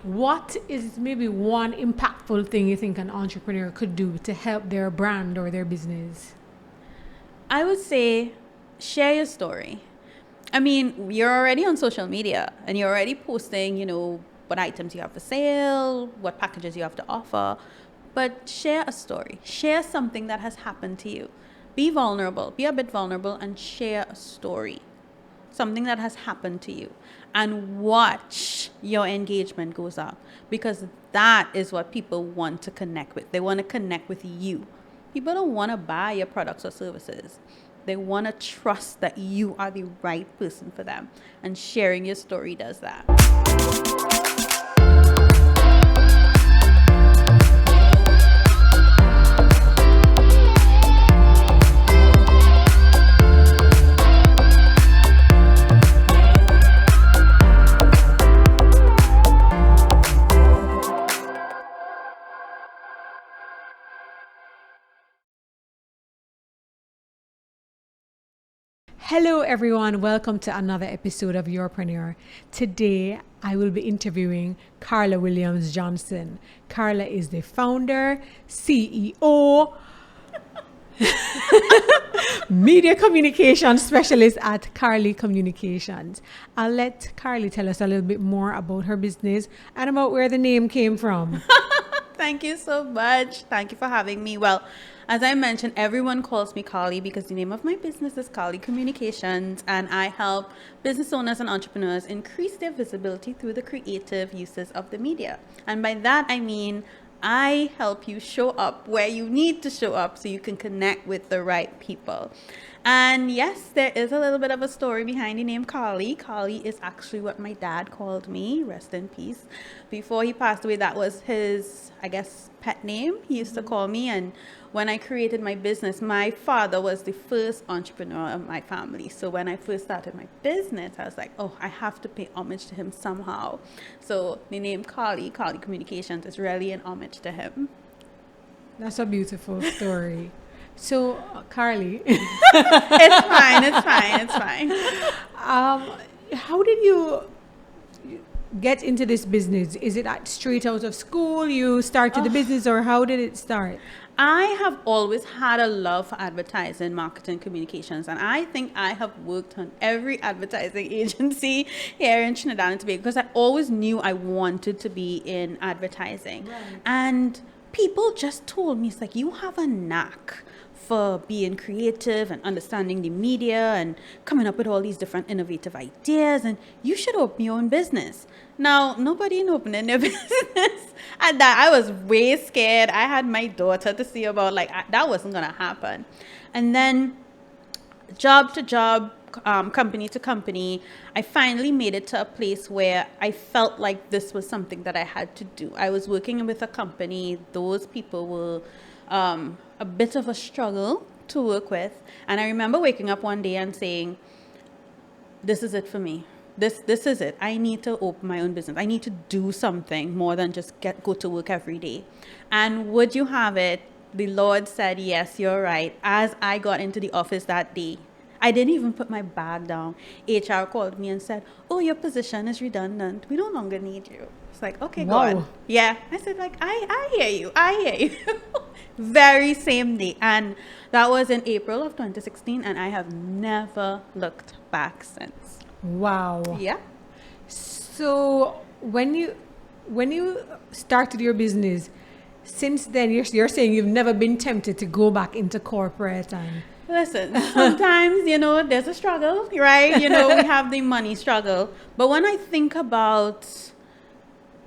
What is maybe one impactful thing you think an entrepreneur could do to help their brand or their business? I would say share your story. I mean, you're already on social media and you're already posting, what items you have for sale, what packages you have to offer. But share a story. Share something that has happened to you. Be vulnerable. Be a bit vulnerable and share a story. Something that has happened to you. And watch your engagement goes up. Because that is what people want to connect with. They want to connect with you. People don't want to buy your products or services. They want to trust that you are the right person for them. And sharing your story does that. Hello, everyone. Welcome to another episode of Yourpreneur. Today, I will be interviewing Carla Williams-Johnson. Carla is the founder, CEO, media communication specialist at Carli Communications. I'll let Carli tell us a little bit more about her business and about where the name came from. Thank you so much. Thank you for having me. Well, as I mentioned, everyone calls me Carli because the name of my business is Carli Communications, and I help business owners and entrepreneurs increase their visibility through the creative uses of the media. And by that, I mean I help you show up where you need to show up so you can connect with the right people. And yes, there is a little bit of a story behind the name Carli. Carli is actually what my dad called me, rest in peace. Before he passed away, that was his, pet name. He used to call me. And when I created my business, my father was the first entrepreneur of my family. So when I first started my business, I was like, oh, I have to pay homage to him somehow. So the name Carli Communications, is really an homage to him. That's a beautiful story. So, Carli, It's fine. how did you get into this business? Is it straight out of school you started the business, or how did it start? I have always had a love for advertising, marketing, communications, and I think I have worked on every advertising agency here in Trinidad and Tobago because I always knew I wanted to be in advertising. Right. And people just told me, it's like, you have a knack for being creative and understanding the media and coming up with all these different innovative ideas, and you should open your own business. Now, nobody opening their business. And that I was way scared. I had my daughter to see about, that wasn't going to happen. And then job to job, company to company, I finally made it to a place where I felt like this was something that I had to do. I was working with a company. Those people were a bit of a struggle to work with. And I remember waking up one day and saying, this is it for me. This is it. I need to open my own business. I need to do something more than just go to work every day. And would you have it, the Lord said, yes, you're right. As I got into the office that day, I didn't even put my bag down. HR called me and said, oh, your position is redundant. We no longer need you. It's like, okay, Wow. God. Yeah. I said, I hear you. Very same day. And that was in April of 2016. And I have never looked back since. Wow. Yeah. So when you started your business, since then you're saying you've never been tempted to go back into corporate and... Listen, sometimes, there's a struggle, right? We have the money struggle. But when I think about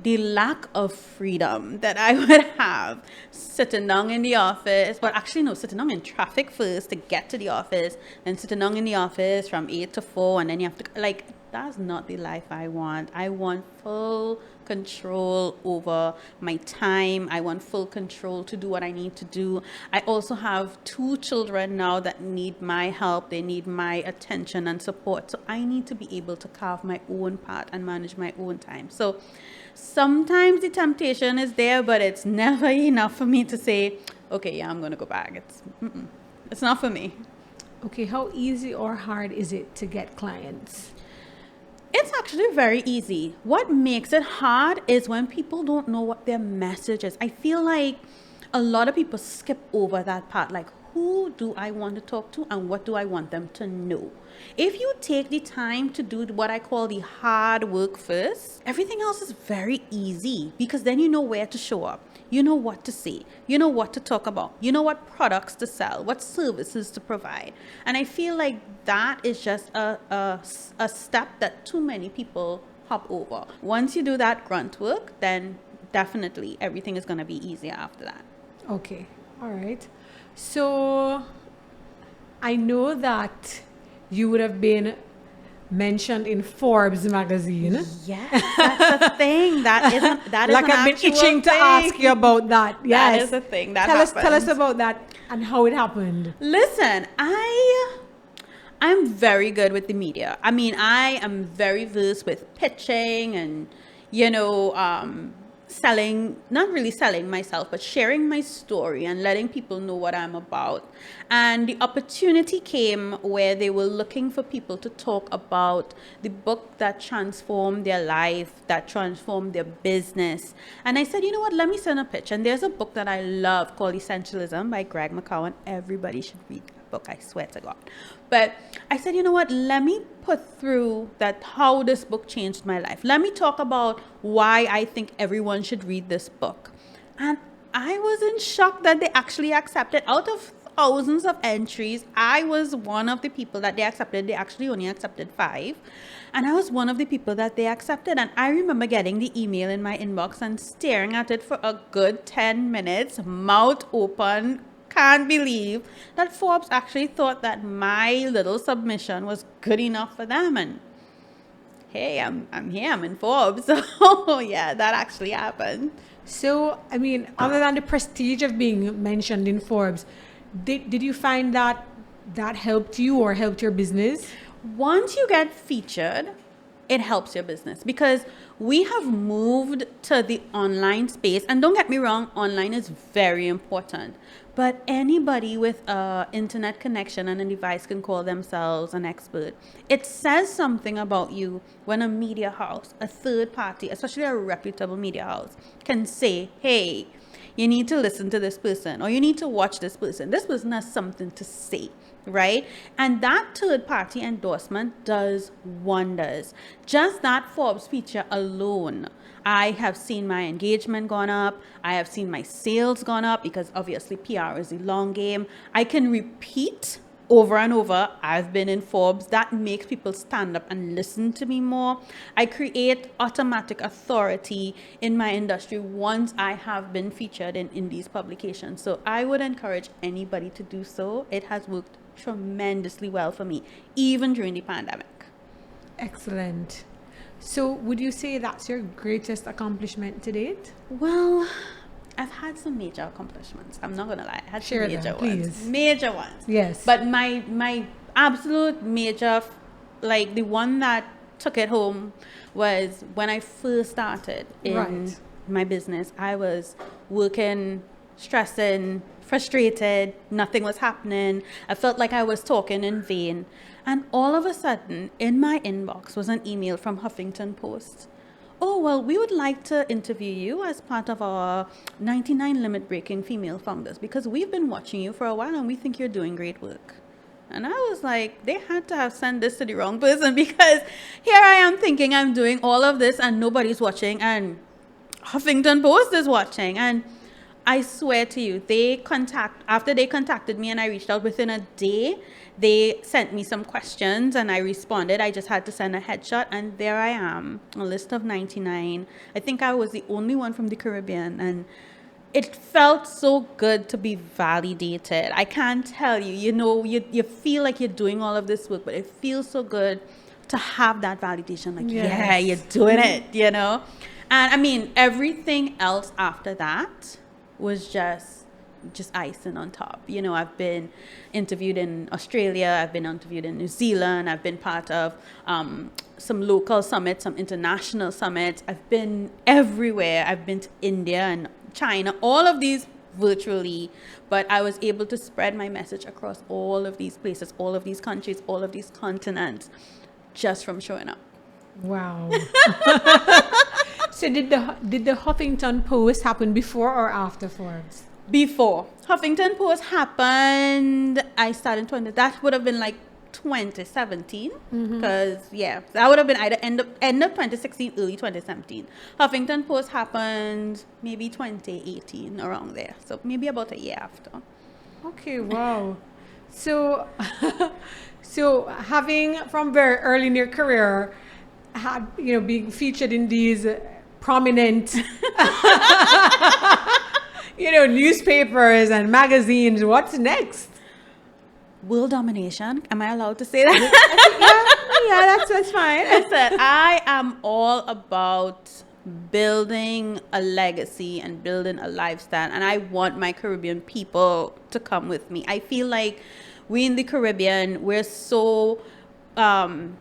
the lack of freedom that I would have sitting down in the office, but actually no, sitting down in traffic first to get to the office, and sitting down in the office from 8 to 4, and then you have to, that's not the life I want. I want full control over my time. I want full control to do what I need to do. I also have 2 children now that need my help. They need my attention and support. So I need to be able to carve my own path and manage my own time. So sometimes the temptation is there, but it's never enough for me to say, okay, yeah, I'm going to go back. It's not for me. Okay, how easy or hard is it to get clients? It's actually very easy. What makes it hard is when people don't know what their message is. I feel like a lot of people skip over that part. Like, who do I want to talk to and what do I want them to know? If you take the time to do what I call the hard work first, everything else is very easy because then you know where to show up. You know what to say. You know what to talk about. You know what products to sell, what services to provide. And I feel like that is just a step that too many people hop over. Once you do that grunt work, then definitely everything is going to be easier after that. Okay. All right. So I know that you would have been mentioned in Forbes magazine. Yes, that's a thing. That is like an I've been actual itching to thing. ask you about that. Yes. That is a thing. That tell happens. us about that and how it happened. Listen, I'm very good with the media. I mean, I am very versed with pitching and, selling, not really selling myself, but sharing my story and letting people know what I'm about. And the opportunity came where they were looking for people to talk about the book that transformed their life, that transformed their business. And I said, you know what, let me send a pitch. And there's a book that I love called Essentialism by Greg McCowan. Everybody should read that book, I swear to God. But I said, you know what, let me put through that how this book changed my life. Let me talk about why I think everyone should read this book. And I was in shock that they actually accepted. Out of thousands of entries, I was one of the people that they accepted. They actually only accepted 5. And I was one of the people that they accepted. And I remember getting the email in my inbox and staring at it for a good 10 minutes, mouth open. Can't believe that Forbes actually thought that my little submission was good enough for them. And hey, I'm here, I'm in Forbes. So yeah, that actually happened. So, I mean, other than the prestige of being mentioned in Forbes, did you find that helped you or helped your business? Once you get featured, it helps your business because we have moved to the online space. And don't get me wrong, online is very important. But anybody with an internet connection and a device can call themselves an expert. It says something about you when a media house, a third party, especially a reputable media house, can say, hey, you need to listen to this person or you need to watch this person. This person has something to say, right? And that third party endorsement does wonders. Just that Forbes feature alone, I have seen my engagement gone up. I have seen my sales gone up because obviously PR is a long game. I can repeat over and over, I've been in Forbes. That makes people stand up and listen to me more. I create automatic authority in my industry once I have been featured in these publications. So I would encourage anybody to do so. It has worked tremendously well for me, even during the pandemic. Excellent. So would you say that's your greatest accomplishment to date? Well, I've had some major accomplishments. I'm not going to lie. I had some Share major them, ones. please. Major ones. Yes. But my absolute major, like the one that took it home was when I first started in my business. I was working, stressing, frustrated. Nothing was happening. I felt like I was talking in vain. And all of a sudden, in my inbox was an email from Huffington Post. Oh, well, we would like to interview you as part of our 99 limit breaking female founders because we've been watching you for a while and we think you're doing great work. And I was like, they had to have sent this to the wrong person because here I am thinking I'm doing all of this and nobody's watching and Huffington Post is watching. And I swear to you, after they contacted me and I reached out within a day, they sent me some questions and I responded. I just had to send a headshot and there I am, a list of 99. I think I was the only one from the Caribbean and it felt so good to be validated. I can't tell you, you feel like you're doing all of this work, but it feels so good to have that validation. Like, yes. Yeah, you're doing it, And I mean, everything else after that was just icing on top. I've been interviewed in Australia, I've been interviewed in New Zealand, I've been part of some local summits, some international summits. I've been everywhere. I've been to India and China, all of these virtually, but I was able to spread my message across all of these places, all of these countries, all of these continents, just from showing up. Wow. So did the Huffington Post happen before or after Forbes? Before Huffington Post happened, I started 20. That would have been like 2017, because that would have been either end of 2016, early 2017. Huffington Post happened maybe 2018, around there. So maybe about a year after. Okay, wow. So, so having from very early in your career, had being featured in these prominent, newspapers and magazines. What's next? World domination. Am I allowed to say that? Yeah, that's fine. Listen, I am all about building a legacy and building a lifestyle, and I want my Caribbean people to come with me. I feel like we in the Caribbean, we're so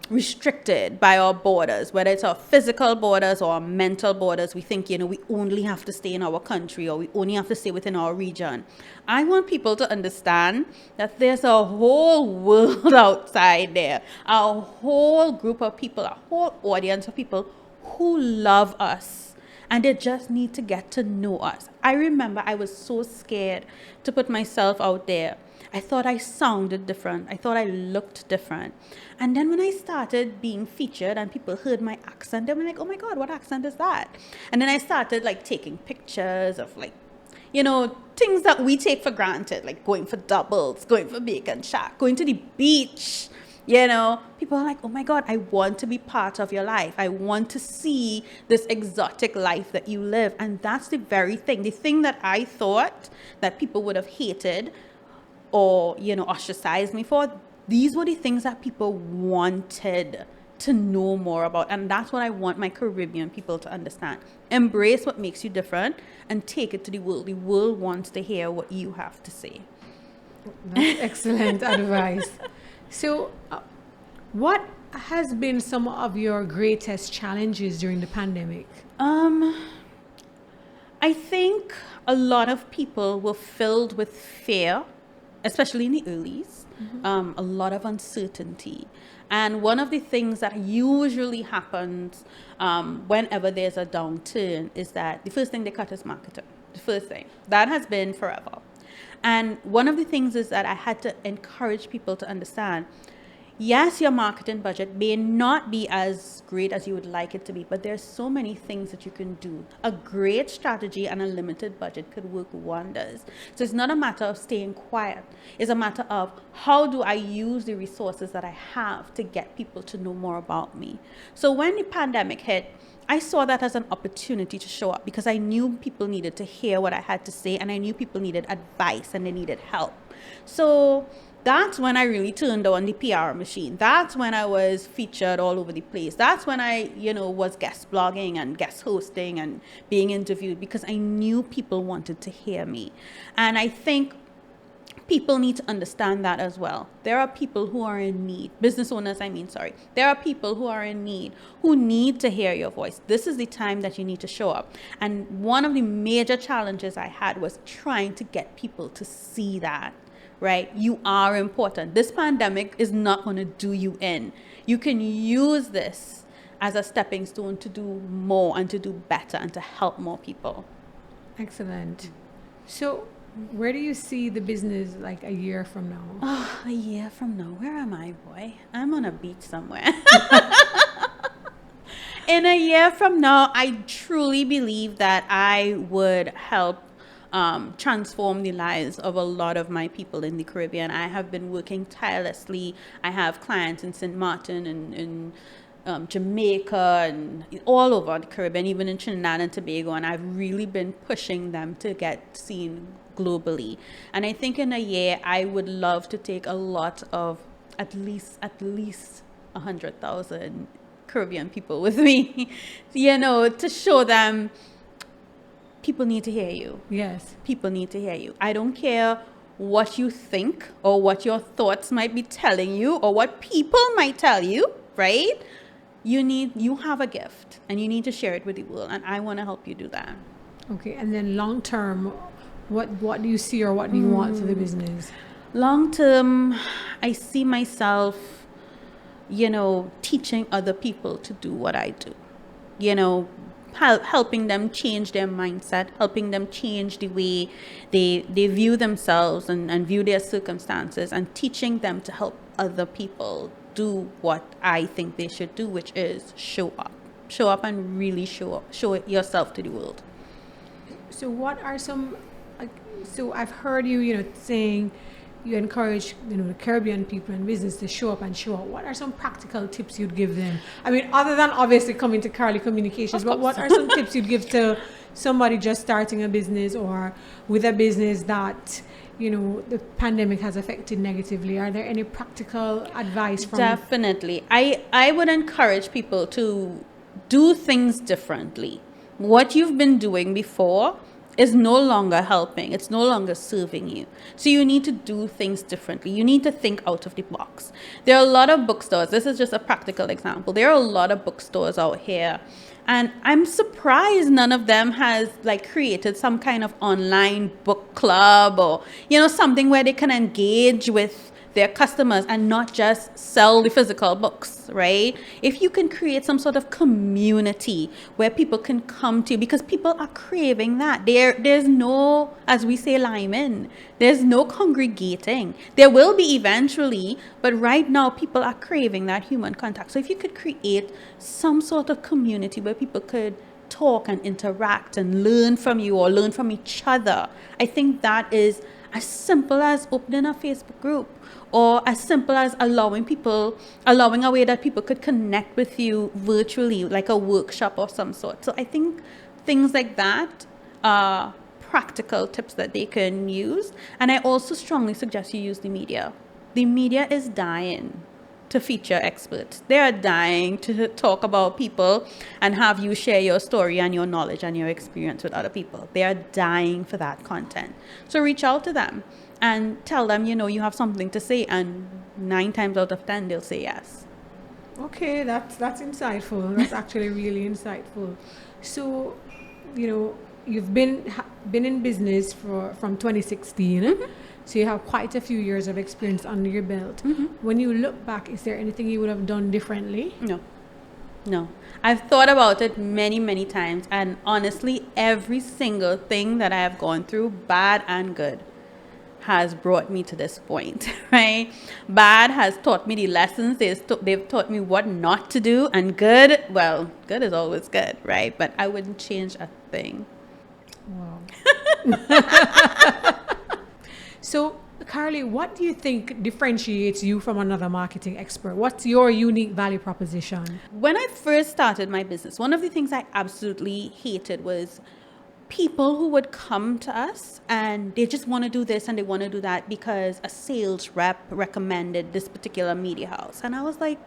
restricted by our borders, whether it's our physical borders or our mental borders. We think, we only have to stay in our country, or we only have to stay within our region. I want people to understand that there's a whole world outside there, a whole group of people, a whole audience of people who love us, and they just need to get to know us. I remember I was so scared to put myself out there. I thought I sounded different. I thought I looked different. And then when I started being featured and people heard my accent, they were like, oh my God, what accent is that? And then I started taking pictures of things that we take for granted, like going for doubles, going for bacon shack, going to the beach. People are like, oh my God, I want to be part of your life. I want to see this exotic life that you live. And that's the very thing. The thing that I thought that people would have hated or, ostracized me for, these were the things that people wanted to know more about. And that's what I want my Caribbean people to understand. Embrace what makes you different and take it to the world. The world wants to hear what you have to say. That's excellent advice. So, what has been some of your greatest challenges during the pandemic? I think a lot of people were filled with fear, especially in the earlies, a lot of uncertainty. And one of the things that usually happens whenever there's a downturn is that the first thing they cut is marketing. The first thing. That has been forever. And one of the things is that I had to encourage people to understand, yes, your marketing budget may not be as great as you would like it to be, but there's so many things that you can do. A great strategy and a limited budget could work wonders. So it's not a matter of staying quiet. It's a matter of, how do I use the resources that I have to get people to know more about me? So when the pandemic hit, I saw that as an opportunity to show up, because I knew people needed to hear what I had to say, and I knew people needed advice and they needed help. So that's when I really turned on the PR machine. That's when I was featured all over the place. That's when I, was guest blogging and guest hosting and being interviewed, because I knew people wanted to hear me. And I think people need to understand that as well. There are people who are in need. Business owners, There are people who are in need, who need to hear your voice. This is the time that you need to show up. And one of the major challenges I had was trying to get people to see that. Right? You are important. This pandemic is not going to do you in. You can use this as a stepping stone to do more and to do better and to help more people. Excellent. So, where do you see the business a year from now? Oh, a year from now. Where am I, boy? I'm on a beach somewhere. In a year from now, I truly believe that I would help transform the lives of a lot of my people in the Caribbean. I have been working tirelessly. I have clients in St. Martin and in Jamaica and all over the Caribbean, even in Trinidad and Tobago, and I've really been pushing them to get seen globally. And I think in a year, I would love to take a lot of at least 100,000 Caribbean people with me, to show them people need to hear you. Yes. People need to hear you. I don't care what you think or what your thoughts might be telling you or what people might tell you, right? You have a gift and you need to share it with the world, and I want to help you do that. Okay, and then long term, what do you see or what do you want for the business? Long term, I see myself teaching other people to do what I do, helping them change their mindset, helping them change the way they view themselves and view their circumstances, and teaching them to help other people do what I think they should do, which is show up and really show yourself to the world. So what are some, so I've heard you, saying you encourage, the Caribbean people in business to show up and show out. What are some practical tips you'd give them? I mean, other than obviously coming to Carli Communications, but what are some tips you'd give to somebody just starting a business or with a business that, the pandemic has affected negatively? Are there any practical advice from? Definitely. I would encourage people to do things differently. What you've been doing before is no longer helping. It's no longer serving you. So you need to do things differently. You need to think out of the box. There are a lot of bookstores. This is just a practical example. There are a lot of bookstores out here, and I'm surprised none of them has created some kind of online book club or, something where they can engage with their customers and not just sell the physical books, right? If you can create some sort of community where people can come to, because people are craving that. There's no, as we say, Lyman, there's no congregating. There will be eventually, but right now people are craving that human contact. So if you could create some sort of community where people could talk and interact and learn from you or learn from each other, I think that is as simple as opening a Facebook group, or as simple as allowing a way that people could connect with you virtually, like a workshop of some sort. So I think things like that are practical tips that they can use. And I also strongly suggest you use the media. The media is dying to feature experts. They are dying to talk about people and have you share your story and your knowledge and your experience with other people. They are dying for that content. So reach out to them and tell them, you have something to say, and 9 times out of 10 they'll say yes. Okay, that's insightful. That's actually really insightful. So, you've been in business from 2016. Mm-hmm. So you have quite a few years of experience under your belt. Mm-hmm. When you look back, is there anything you would have done differently? No. I've thought about it many, many times. And honestly, every single thing that I have gone through, bad and good, has brought me to this point, right? Bad has taught me the lessons. They've taught me what not to do. And good is always good, right? But I wouldn't change a thing. Wow. So, Carli, what do you think differentiates you from another marketing expert? What's your unique value proposition? When I first started my business, one of the things I absolutely hated was people who would come to us and they just want to do this and they want to do that because a sales rep recommended this particular media house. And I was like,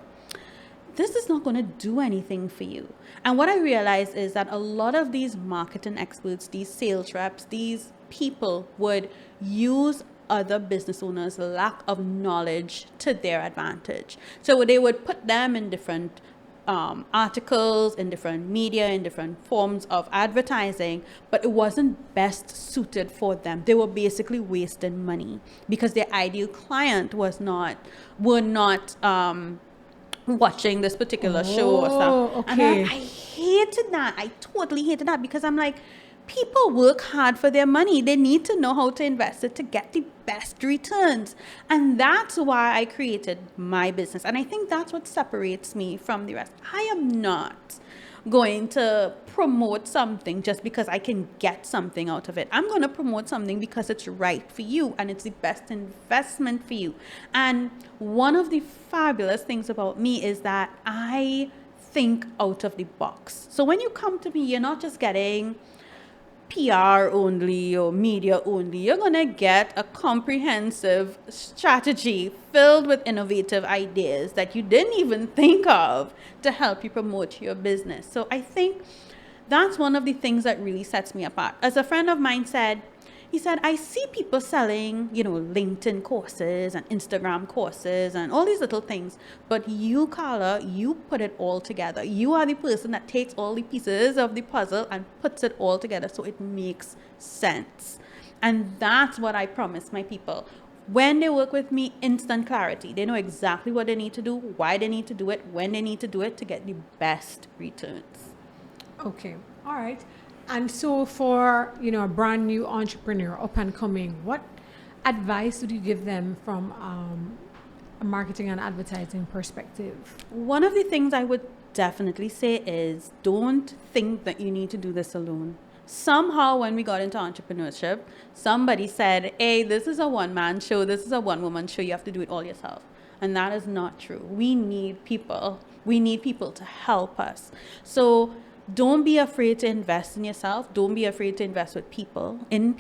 this is not going to do anything for you. And what I realized is that a lot of these marketing experts, these sales reps, these people would use other business owners' lack of knowledge to their advantage. So they would put them in different articles, in different media, in different forms of advertising, but it wasn't best suited for them. They were basically wasting money because their ideal client were not watching this particular show or stuff. Okay. And I hated that. I totally hated that because I'm like, people work hard for their money. They need to know how to invest it to get the best returns. And that's why I created my business. And I think that's what separates me from the rest. I am not going to promote something just because I can get something out of it. I'm going to promote something because it's right for you and it's the best investment for you. And one of the fabulous things about me is that I think out of the box. So when you come to me, you're not just getting PR only or media only. You're going to get a comprehensive strategy filled with innovative ideas that you didn't even think of to help you promote your business. So I think that's one of the things that really sets me apart. As a friend of mine said, he said, I see people selling, LinkedIn courses and Instagram courses and all these little things. But you, Carla, you put it all together. You are the person that takes all the pieces of the puzzle and puts it all together so it makes sense. And that's what I promise my people. When they work with me, instant clarity. They know exactly what they need to do, why they need to do it, when they need to do it to get the best returns. Okay. All right. And so for, a brand new entrepreneur up and coming, what advice would you give them from a marketing and advertising perspective? One of the things I would definitely say is don't think that you need to do this alone. Somehow when we got into entrepreneurship, somebody said, hey, this is a one-man show, this is a one-woman show, you have to do it all yourself. And that is not true. We need people. We need people to help us. So don't be afraid to invest in yourself. Don't be afraid to invest with people, and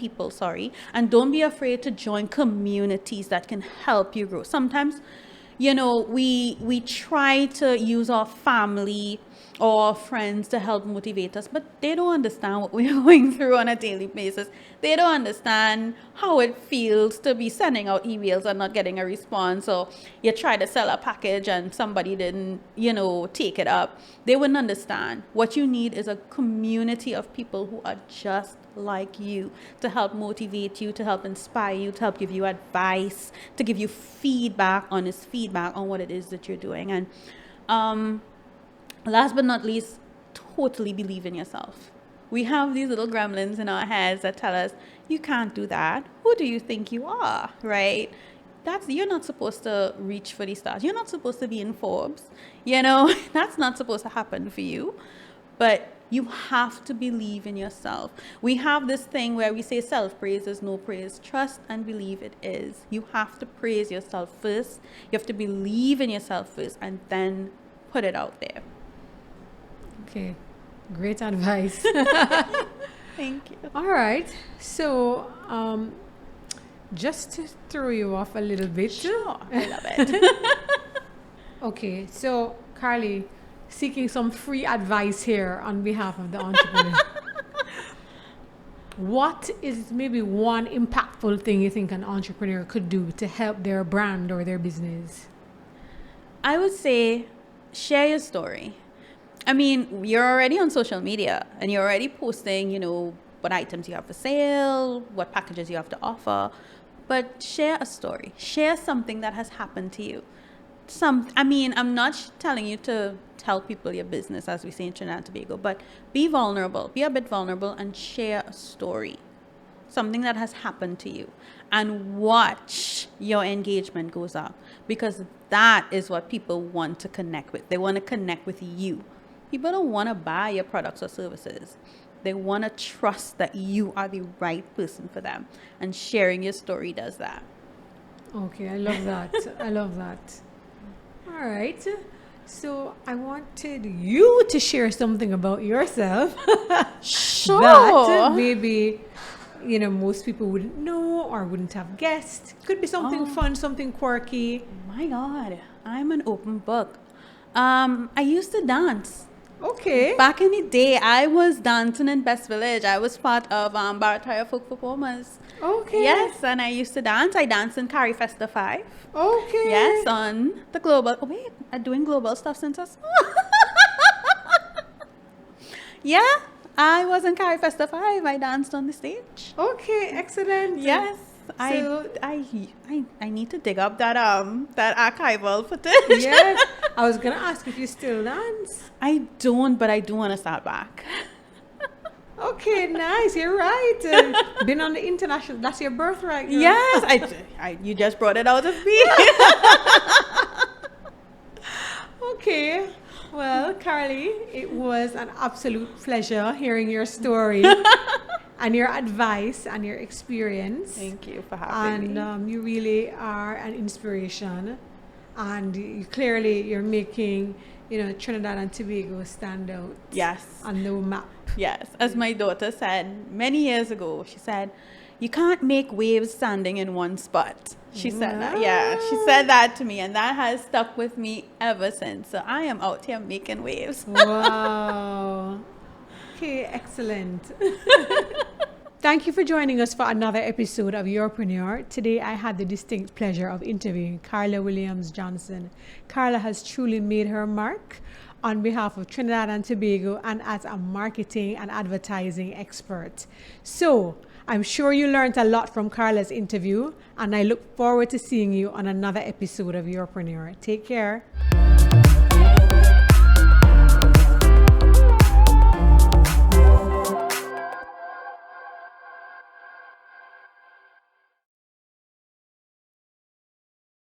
don't be afraid to join communities that can help you grow. Sometimes, we try to use our family or friends to help motivate us, but they don't understand what we're going through on a daily basis. They don't understand how it feels to be sending out emails and not getting a response, or you try to sell a package and somebody didn't, take it up. They wouldn't understand. What you need is a community of people who are just like you, to help motivate you, to help inspire you, to help give you advice, to give you honest feedback on what it is that you're doing. And last but not least, totally believe in yourself. We have these little gremlins in our heads that tell us, you can't do that. Who do you think you are, right? You're not supposed to reach for the stars. You're not supposed to be in Forbes. That's not supposed to happen for you. But you have to believe in yourself. We have this thing where we say self-praise is no praise. Trust and believe it is. You have to praise yourself first. You have to believe in yourself first and then put it out there. Okay, great advice. Thank you. All right, so just to throw you off a little bit. Sure, I love it. Okay, so Carli, seeking some free advice here on behalf of the entrepreneur. What is maybe one impactful thing you think an entrepreneur could do to help their brand or their business? I would say share your story. I mean, you're already on social media and you're already posting, what items you have for sale, what packages you have to offer. But share a story. Share something that has happened to you. I'm not telling you to tell people your business, as we say in Trinidad and Tobago, but be vulnerable. Be a bit vulnerable and share a story. Something that has happened to you. And watch your engagement goes up. Because that is what people want to connect with. They want to connect with you. People don't want to buy your products or services. They want to trust that you are the right person for them. And sharing your story does that. Okay, I love that. I love that. All right. So I wanted you to share something about yourself. Sure. That maybe, most people wouldn't know or wouldn't have guessed. Could be something fun, something quirky. My God, I'm an open book. I used to dance. Okay. Back in the day, I was dancing in Best Village. I was part of Barataya Folk Performers. Okay. Yes, and I used to dance. I danced in Carri Festa 5. Okay. Yes, on the global. Oh, wait, I'm doing global stuff since I was small. Yeah, I was in Carri Festa 5. I danced on the stage. Okay, excellent. Yes. So, I need to dig up that archival footage. Yes. I was gonna ask if you still dance. I don't, but I do want to start back. Okay, nice. You're right. Been on the international. That's your birthright. Girl. Yes, you just brought it out of me. Okay. Well, Carli, it was an absolute pleasure hearing your story and your advice and your experience. Thank you for having me. And you really are an inspiration. And you're making, Trinidad and Tobago stand out. Yes. On the map. Yes. As my daughter said many years ago, she said, you can't make waves standing in one spot. She said that. Yeah, she said that to me, and that has stuck with me ever since. So I am out here making waves. Wow. Okay, excellent. Thank you for joining us for another episode of Yourpreneur. Today I had the distinct pleasure of interviewing Carla Williams-Johnson. Carla has truly made her mark on behalf of Trinidad and Tobago and as a marketing and advertising expert. So I'm sure you learned a lot from Carla's interview, and I look forward to seeing you on another episode of Yourpreneur. Take care.